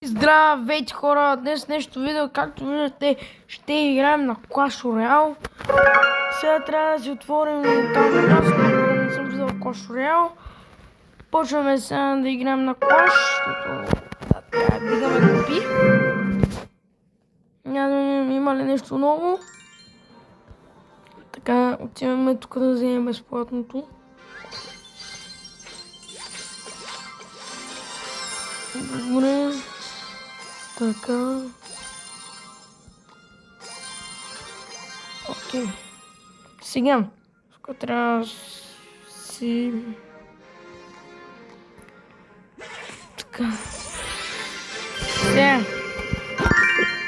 Здравейте хора! Днес нещо видео, както виждате, ще играем на Clash Royale. Сега трябва да си отворим там място, не съм виждал Clash Royale. Почваме сега да играем на Clash, защото трябва да дигаме копи. Има ли нещо ново? Така, отиваме тук да вземем безплатното. Добре. Така. Окей. Сега. Тук трябва да си... Така. Сега.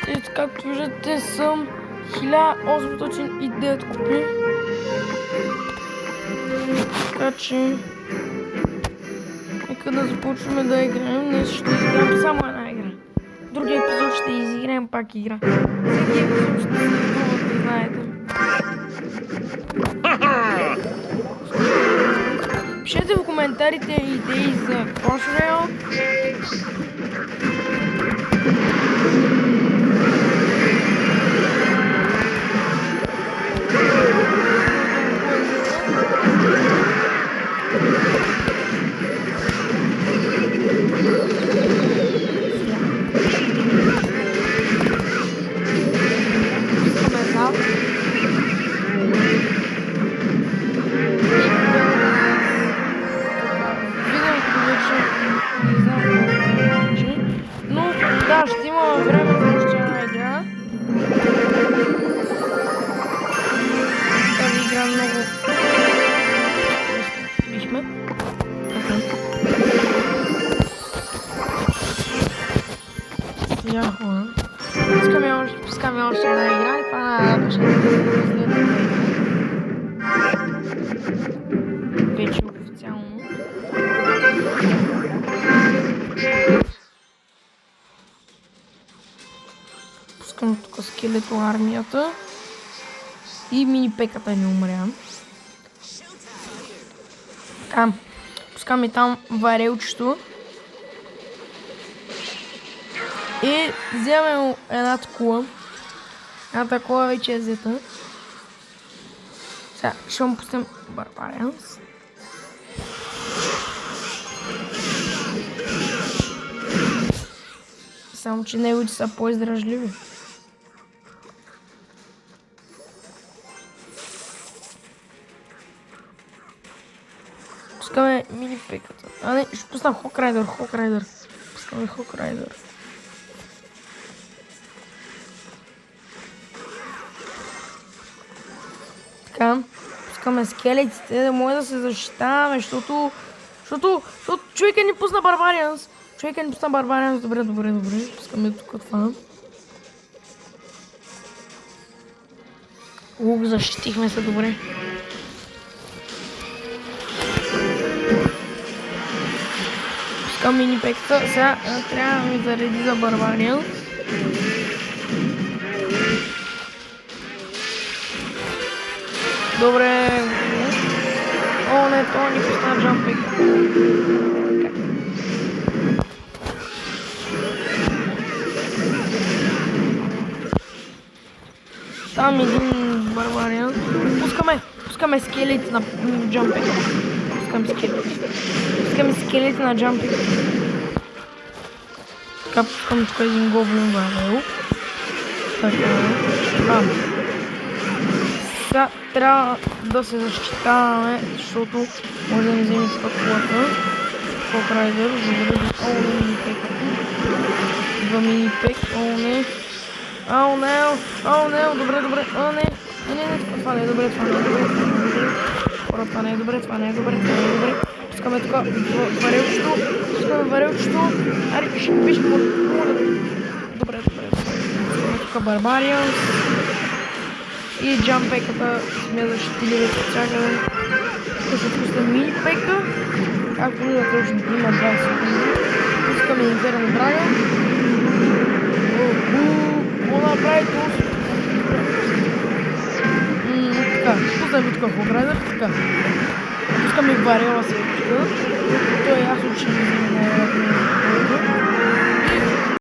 Ето, както виждате, съм 1809 копи. Така че... Нека да започваме да играем. Днес ще изиграем само една игра. Другия епизод ще изиграем пак игра. Всеки епизод ще се изиграем, да знаете. Пишете в коментарите идеи за Clash Royale. Да, ще има време за още една игра. Тази игра много... Бихме. Сега хора. Искаме още една игра и това ще вече официално. Пускам тук скелето армията и мини пеката не умря. Така, пускаме там варелчето и вземем една такова. Една такова вече е взета. Сега ще му пустим Барбарианс. Само че неговите са по-издръжливи. Пускаме мини пеката. А не, ще пуснам Хокрайдър. Пускаме Хокрайдър. Така, пускаме скелетите, да може да се защитаваме, защото човека ни пусна Барбарианс. Добре. Пускаме тук това. Защитихме се добре. Пускам мини пеката. Сега трябва да ми зареди за Барбарианс. Добре. О, не, това ни пусна джампека. Там един Барбариан. Пускаме скелети на джампека. Пускаме скелети на джампека. Така, пускам тук един гоблин варел. Така. Сега трябва да се защитаваме, защото може да ни вземе тук колата. Хокрайдър, добре, мини пека. Два мини пек, не. Добре. Не, това не е добре. Хора, това не е добре. Пускаме тук варелчето. Аре, ще пише по... Добре. Пускаме тук Барбарианс. И джампеката сме защитили вече всякъде. Тук ще пуснем мини пека. Както виждате, още има 20 секунди. Пускаме Инферно Драга. Какво направи това? Така, пускаме тук Хокрайдър. Така. Пускаме варела се тук. Той е ясно, че не вземе най-вероятно.